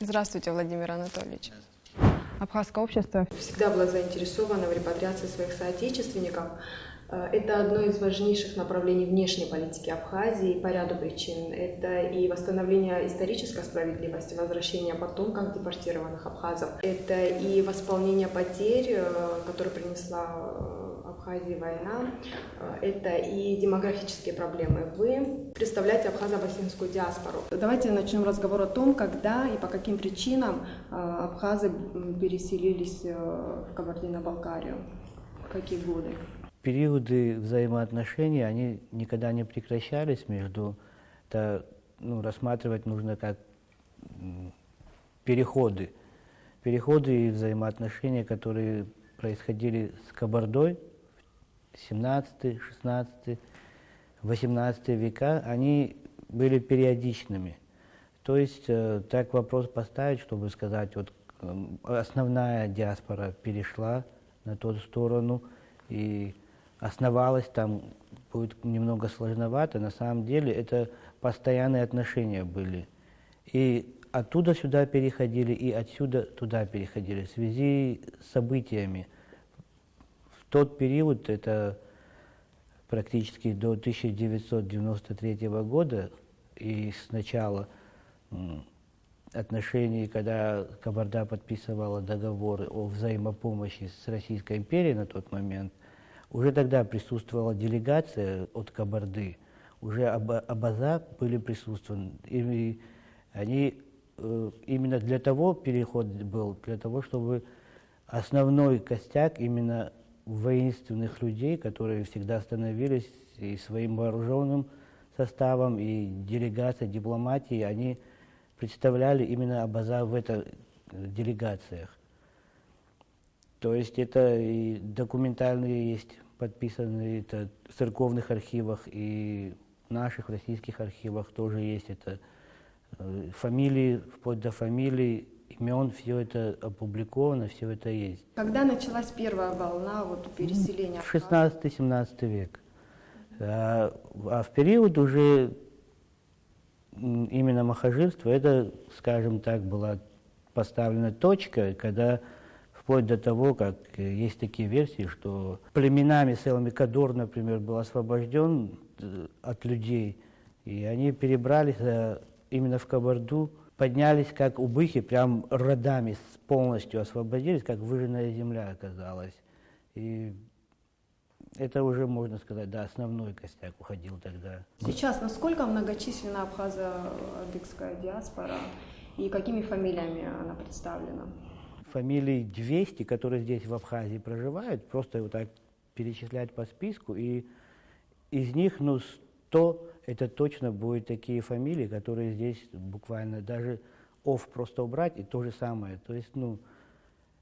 Здравствуйте, Владимир Анатольевич. Абхазское общество всегда было заинтересовано в репатриации своих соотечественников. Это одно из важнейших направлений внешней политики Абхазии по ряду причин. Это и восстановление исторической справедливости, возвращение потомкам депортированных абхазов. Это и восполнение потерь, которые принесла Абхазии война. Это и демографические проблемы. Вы представляете абхазо-боснийскую диаспору. Давайте начнем разговор о том, когда и по каким причинам абхазы переселились в Кабардино-Балкарию. В какие годы? Периоды взаимоотношений, они никогда не прекращались рассматривать нужно как переходы и взаимоотношения, которые происходили с Кабардой в 17, 16, 18 века, они были периодичными. То есть так вопрос поставить, чтобы сказать, вот основная диаспора перешла на ту сторону и основалась там, будет немного сложновато. На самом деле это постоянные отношения были. И оттуда сюда переходили, и отсюда туда переходили в связи с событиями. В тот период, это практически до 1993 года, и с начала отношений, когда Кабарда подписывала договоры о взаимопомощи с Российской империей на тот момент, уже тогда присутствовала делегация от Кабарды, уже абаза были присутствованы, и они именно для того переход был, для того, чтобы основной костяк именно воинственных людей, которые всегда становились и своим вооруженным составом, и делегация, дипломатии, они представляли именно абаза в этих делегациях. То есть это и документальные есть подписанные, это в церковных архивах и в наших российских архивах тоже есть это. Фамилии, вплоть до фамилий, имен, все это опубликовано, все это есть. Когда началась первая волна переселения? В 16-17 век. А в период уже именно махажирства, это, скажем так, была поставлена точка, когда вплоть до того, как есть такие версии, что племенами селами Кадор, например, был освобожден от людей, и они перебрались именно в Кабарду, поднялись как убыхи, прям родами полностью освободились, как выжженная земля оказалась. И это уже, можно сказать, да, основной костяк уходил тогда. Сейчас насколько многочисленна абхазо-адыгская диаспора и какими фамилиями она представлена? Фамилий 200, которые здесь в Абхазии проживают, просто вот так перечислять по списку, и из них, 100 это точно будут такие фамилии, которые здесь буквально даже просто убрать, и то же самое. То есть,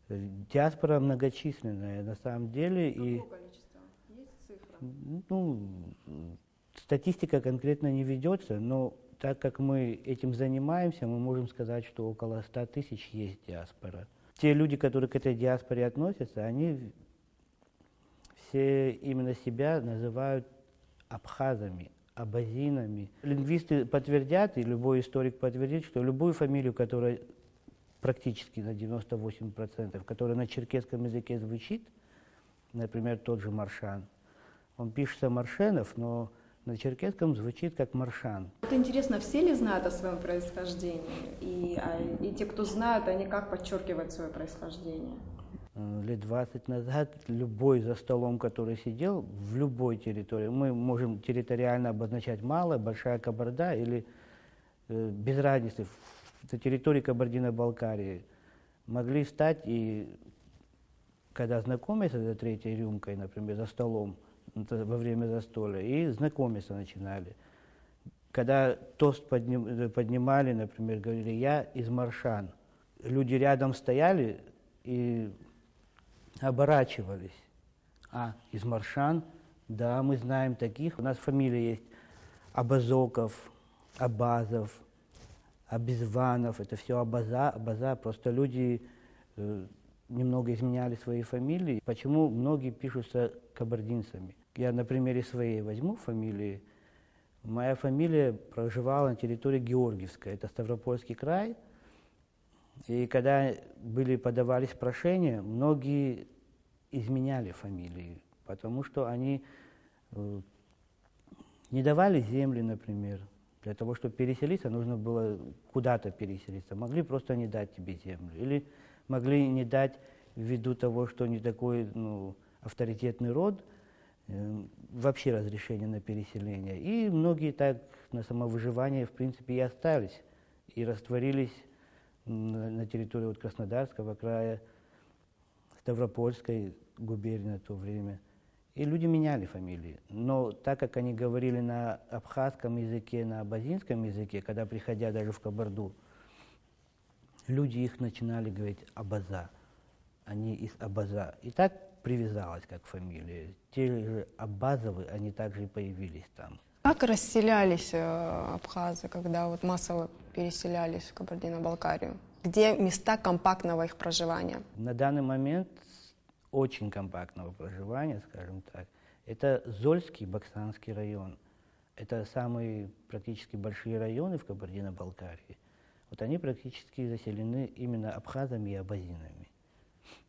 диаспора многочисленная на самом деле. Какое количество? Есть цифра? Статистика конкретно не ведется, но так как мы этим занимаемся, мы можем сказать, что около 100 тысяч есть диаспора. Те люди, которые к этой диаспоре относятся, они все именно себя называют абхазами, абазинами. Лингвисты подтвердят, и любой историк подтвердит, что любую фамилию, которая практически на 98%, которая на черкесском языке звучит, например, тот же Маршан, он пишется Маршенов, но на черкесском звучит как Маршан. Вот интересно, все ли знают о своем происхождении? И те, кто знают, они как подчеркивают свое происхождение? Лет 20 назад любой за столом, который сидел в любой территории, мы можем территориально обозначать малая, большая Кабарда или без разницы, на территории Кабардино-Балкарии, могли встать и, когда знакомятся за третьей рюмкой, например, за столом, во время застолья, и знакомиться начинали. Когда тост поднимали, например, говорили: «Я из Маршан», люди рядом стояли и оборачивались. «А, из Маршан? Да, мы знаем таких. У нас фамилия есть Абазоков, Абазов, Абизванов. Это все Абаза. Просто люди немного изменяли свои фамилии. Почему многие пишутся кабардинцами? Я на примере своей возьму фамилии. Моя фамилия проживала на территории Георгиевской, это Ставропольский край. И когда подавались прошения, многие изменяли фамилии, потому что они не давали земли, например. Для того, чтобы переселиться, нужно было куда-то переселиться. Могли просто не дать тебе землю. Или могли не дать ввиду того, что не такой авторитетный род, вообще разрешение на переселение. И многие так на самовыживание, в принципе, и остались. И растворились на территории Краснодарского края, Ставропольской губернии на то время. И люди меняли фамилии. Но так как они говорили на абхазском языке, на абазинском языке, когда приходя даже в Кабарду, люди их начинали говорить Абаза. Они из Абаза. И так привязалась как фамилия. Те же Абазовы, они также и появились там. Как расселялись абхазы, когда вот массово переселялись в Кабардино-Балкарию? Где места компактного их проживания? На данный момент очень компактного проживания, скажем так, это Зольский, Баксанский район. Это самые практически большие районы в Кабардино-Балкарии. Вот они практически заселены именно абхазами и абазинами.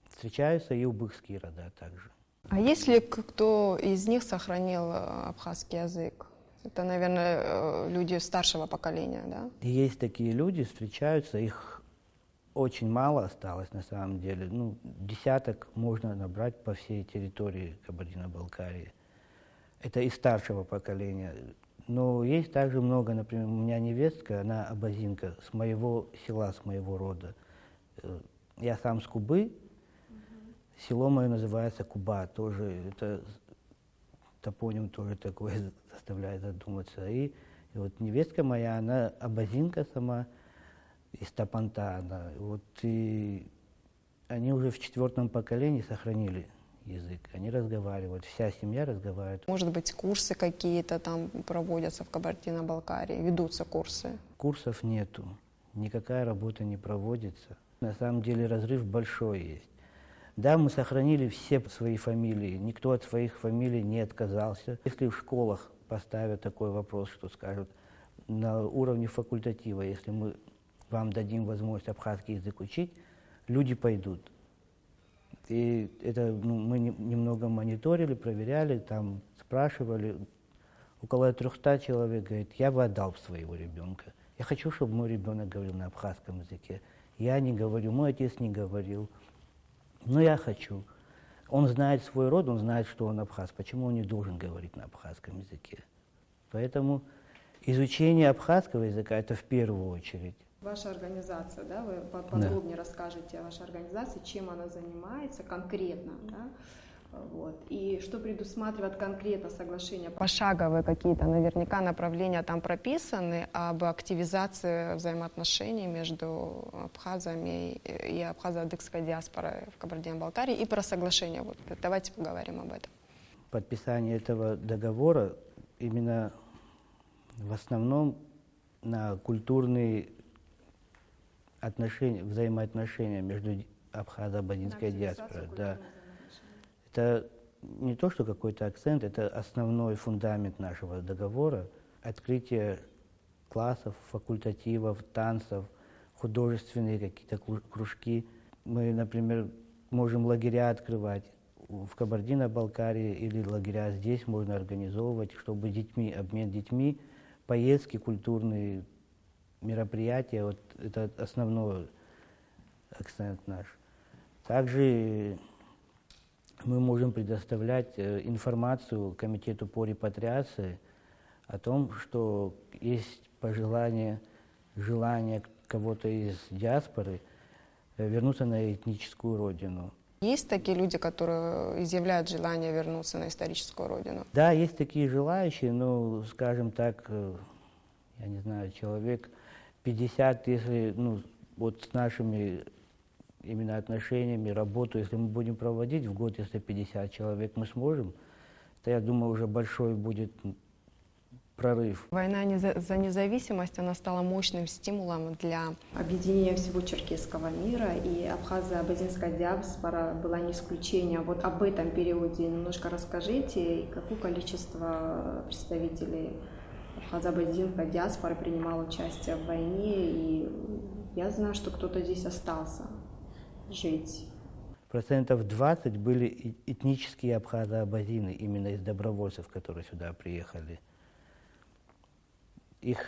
Встречаются и убыхские рода также. А есть ли кто из них сохранил абхазский язык? Это, наверное, люди старшего поколения, да? И есть такие люди, встречаются, их очень мало осталось на самом деле. Десяток можно набрать по всей территории Кабардино-Балкарии. Это из старшего поколения. Но есть также много, например, у меня невестка, она абазинка, с моего села, с моего рода. Я сам с Кубы, село мое называется Куба, тоже это топоним тоже такой заставляет задуматься. И вот невестка моя, она абазинка сама, из Тапанта. И они уже в 4-м поколении сохранили язык, они разговаривают, вся семья разговаривает. Может быть, курсы какие-то там проводятся в Кабардино-Балкарии, ведутся курсы? Курсов нету, никакая работа не проводится. На самом деле разрыв большой есть. Да, мы сохранили все свои фамилии, никто от своих фамилий не отказался. Если в школах поставят такой вопрос, что скажут, на уровне факультатива, если мы вам дадим возможность абхазский язык учить, люди пойдут. И это мы немного мониторили, проверяли, там спрашивали. Около 300 человек говорит, я бы отдал своего ребенка. Я хочу, чтобы мой ребенок говорил на абхазском языке. Я не говорю, мой отец не говорил. Но я хочу. Он знает свой род, он знает, что он абхаз. Почему он не должен говорить на абхазском языке? Поэтому изучение абхазского языка – это в первую очередь. Ваша организация, да, вы подробнее расскажете о вашей организации, чем она занимается конкретно, да? Вот. И что предусматривает конкретно соглашение? Пошаговые какие-то наверняка направления там прописаны об активизации взаимоотношений между абхазами и абхазо-адыгской диаспорой в Кабардино-Балкарии и про соглашение. Вот, давайте поговорим об этом. Подписание этого договора именно в основном на культурные отношения, взаимоотношения между абхазо-абазинской диаспорой. Да. Это не то, что какой-то акцент, это основной фундамент нашего договора. Открытие классов, факультативов, танцев, художественные какие-то кружки. Мы, например, можем лагеря открывать в Кабардино-Балкарии или лагеря здесь можно организовывать, чтобы обмен детьми, поездки, культурные мероприятия, вот это основной акцент наш. Также мы можем предоставлять информацию Комитету по репатриации о том, что есть желание кого-то из диаспоры вернуться на этническую родину. Есть такие люди, которые изъявляют желание вернуться на историческую родину? Да, есть такие желающие, но, скажем так, я не знаю, человек 50, если вот с нашими именно отношениями, работу, если мы будем проводить в год, если 50 человек мы сможем, то, я думаю, уже большой будет прорыв. Война за независимость, она стала мощным стимулом для объединения всего черкесского мира, и абхазо-абазинская диаспора была не исключением. Вот об этом периоде немножко расскажите, какое количество представителей абхазо-абазинской диаспоры принимало участие в войне, и Я знаю, что кто-то здесь остался жить. 20% были этнические абхазо-абазины, именно из добровольцев, которые сюда приехали. Их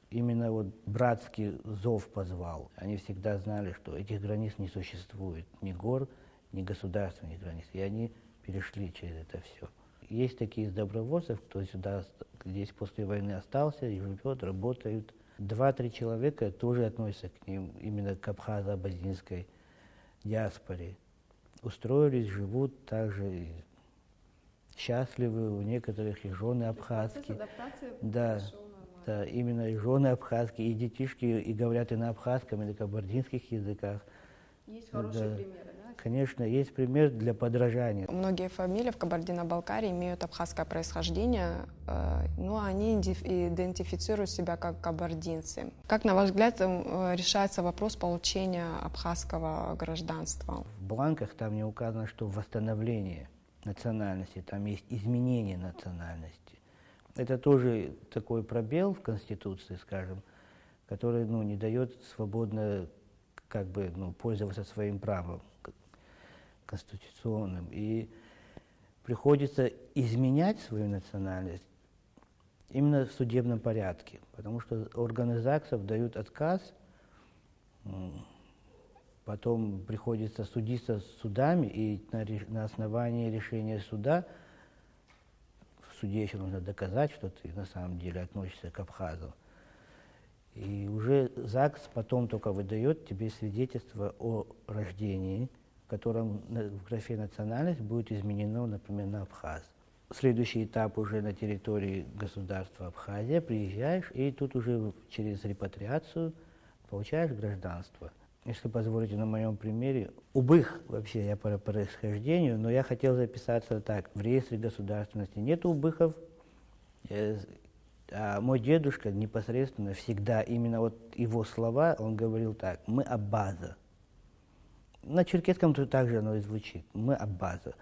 именно вот братский зов позвал. Они всегда знали, что этих границ не существует, ни гор, ни государственных границ. И они перешли через это все. Есть такие из добровольцев, кто сюда, здесь после войны остался и живет, работают. 2-3 человека тоже относятся к ним, именно к абхазо-абазинской диаспоре. Устроились, живут также счастливы, у некоторых и жены абхазские. Да, да, именно и жены абхазские, и детишки, и говорят и на абхазском, и на кабардинских языках. Есть хорошие примеры, да? Конечно, есть пример для подражания. Многие фамилии в Кабардино-Балкарии имеют абхазское происхождение, но они идентифицируют себя как кабардинцы. Как, на ваш взгляд, решается вопрос получения абхазского гражданства? В бланках там не указано, что восстановление национальности, там есть изменение национальности. Это тоже такой пробел в Конституции, скажем, который не дает свободно пользоваться своим правом конституционным. И приходится изменять свою национальность именно в судебном порядке, потому что органы ЗАГСов дают отказ, потом приходится судиться с судами, и на основании решения суда в суде еще нужно доказать, что ты на самом деле относишься к абхазу. И уже ЗАГС потом только выдает тебе свидетельство о рождении, в котором в графе «национальность» будет изменено, например, на абхаз. Следующий этап уже на территории государства Абхазия, приезжаешь, и тут уже через репатриацию получаешь гражданство. Если позволите, на моем примере, убых вообще я по происхождению, но я хотел записаться так, в реестре государственности нет убыхов, а мой дедушка непосредственно всегда, именно вот его слова, он говорил так: мы абаза. На черкесском также оно и звучит: мы абаза.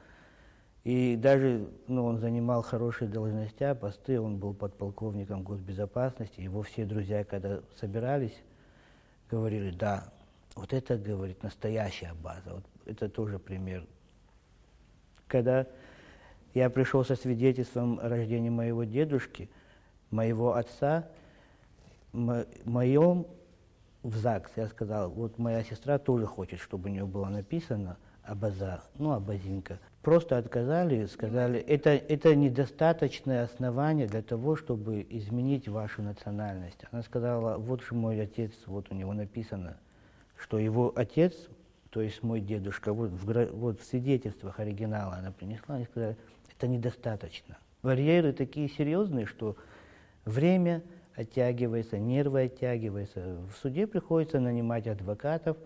И даже он занимал хорошие должности, посты, он был подполковником госбезопасности, его все друзья, когда собирались, говорили: да, вот это, говорит, настоящая база. Вот это тоже пример. Когда я пришел со свидетельством о рождении моего дедушки, моего отца, моем в ЗАГС, я сказал: вот моя сестра тоже хочет, чтобы у нее было написано абаза, абазинка. Просто отказали, сказали: это недостаточное основание для того, чтобы изменить вашу национальность. Она сказала: вот же мой отец, вот у него написано, что его отец, то есть мой дедушка, вот в свидетельствах оригинала она принесла, они сказали: это недостаточно. Барьеры такие серьезные, что время оттягивается, нервы оттягиваются. В суде приходится нанимать адвокатов,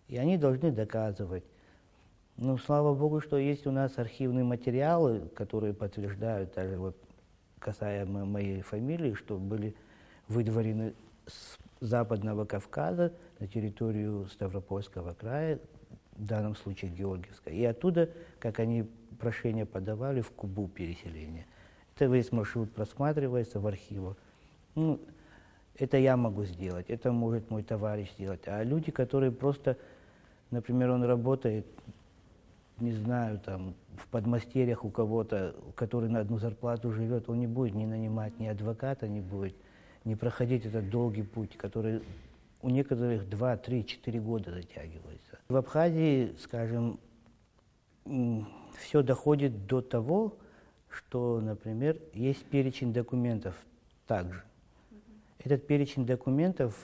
и они должны доказывать. Слава Богу, что есть у нас архивные материалы, которые подтверждают, даже вот касаемо моей фамилии, что были выдворены с Западного Кавказа на территорию Ставропольского края, в данном случае Георгиевска. И оттуда, как они прошение подавали, в Кубу переселения. Это весь маршрут просматривается в архивах. Это я могу сделать, это может мой товарищ сделать. А люди, которые просто, например, он работает, не знаю, там, в подмастерьях у кого-то, который на одну зарплату живет, он не будет ни нанимать ни адвоката, не будет, не проходить этот долгий путь, который у некоторых 2, 3, 4 года затягивается. В Абхазии, скажем, все доходит до того, что, например, есть перечень документов также. Этот перечень документов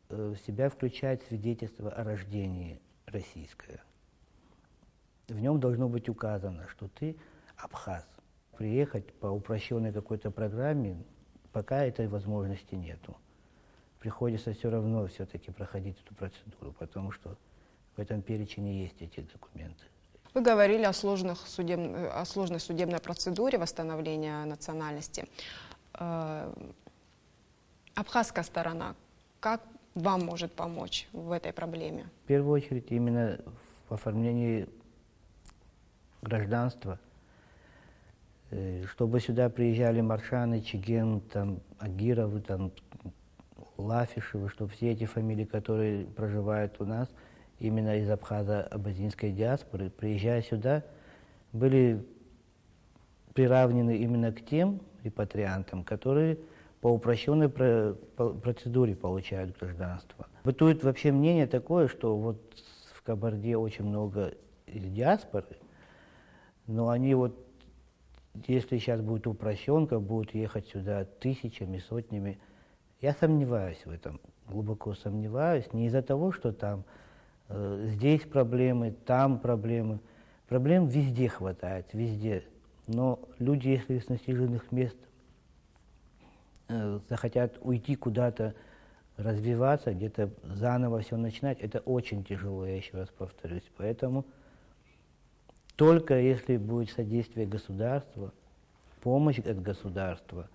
в себя включает свидетельство о рождении российское. В нем должно быть указано, что ты абхаз. Приехать по упрощенной какой-то программе, пока этой возможности нету. Приходится все равно все-таки проходить эту процедуру, потому что в этом перечне есть эти документы. Вы говорили о сложной судебной процедуре восстановления национальности. Абхазская сторона, как вам может помочь в этой проблеме? В первую очередь именно в оформлении гражданства, чтобы сюда приезжали Маршаны, Чеген, Агировы, Лафишевы, чтобы все эти фамилии, которые проживают у нас, именно из абхазо-абазинской диаспоры, приезжая сюда, были приравнены именно к тем репатриантам, которые по упрощенной процедуре получают гражданство. Бытует вообще мнение такое, что вот в Кабарде очень много из диаспоры, но они вот, если сейчас будет упрощенка, будут ехать сюда тысячами, сотнями. Я сомневаюсь в этом, глубоко сомневаюсь, не из-за того, что там здесь проблемы, там проблемы. Проблем везде хватает, везде. Но люди, если с насиженных мест захотят уйти куда-то, развиваться, где-то заново все начинать, это очень тяжело, я еще раз повторюсь. Поэтому только если будет содействие государства, помощь от государства,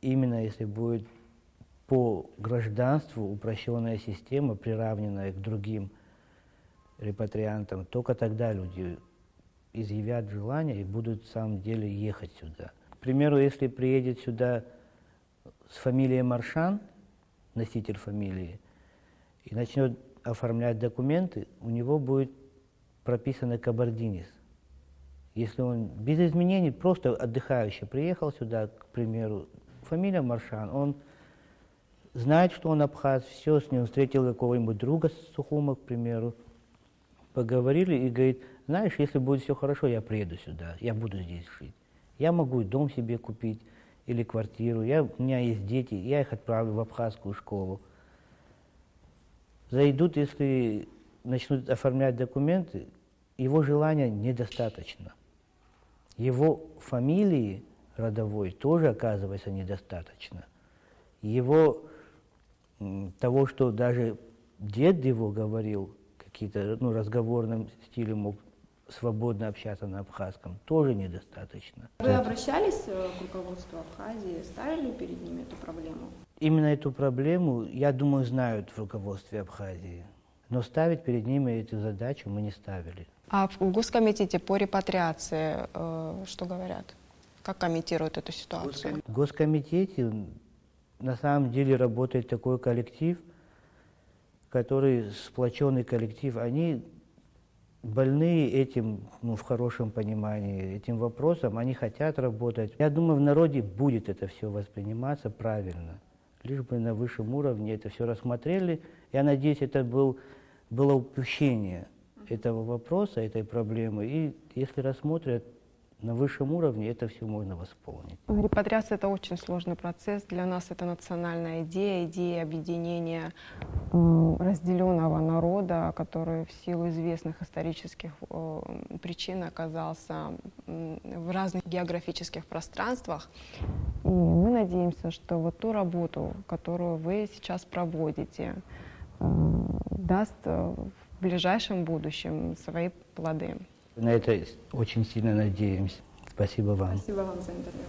именно если будет по гражданству упрощенная система, приравненная к другим репатриантам, только тогда люди изъявят желание и будут в самом деле ехать сюда. К примеру, если приедет сюда с фамилией Маршан, носитель фамилии, и начнет оформлять документы, у него будет прописано кабардинец. Если он без изменений, просто отдыхающий, приехал сюда, к примеру, фамилия Маршан, он знает, что он абхаз, все, с ним встретил какого-нибудь друга с Сухума, к примеру, поговорили и говорит, знаешь, если будет все хорошо, я приеду сюда, я буду здесь жить. Я могу и дом себе купить или квартиру, у меня есть дети, я их отправлю в абхазскую школу. Зайдут, если начнут оформлять документы, его желания недостаточно. Его фамилии родовой тоже, оказывается, недостаточно. Его, того, что даже дед его говорил, какие-то разговорным стилем мог свободно общаться на абхазском, тоже недостаточно. Вы обращались к руководству Абхазии, ставили перед ними эту проблему? Именно эту проблему, я думаю, знают в руководстве Абхазии. Но ставить перед ними эту задачу мы не ставили. А в Госкомитете по репатриации что говорят? Как комментируют эту ситуацию? В Госкомитете на самом деле работает такой коллектив, который сплоченный коллектив. Они больные этим, в хорошем понимании, этим вопросом, они хотят работать. Я думаю, в народе будет это все восприниматься правильно. Лишь бы на высшем уровне это все рассмотрели. Я надеюсь, это было упущение этого вопроса, этой проблемы. И если рассмотрят на высшем уровне, это все можно восполнить. Репатриация – это очень сложный процесс. Для нас это национальная идея объединения разделенного народа, который в силу известных исторических причин оказался в разных географических пространствах. И мы надеемся, что вот ту работу, которую вы сейчас проводите, даст в ближайшем будущем свои плоды. На это очень сильно надеемся. Спасибо вам. Спасибо вам за интервью.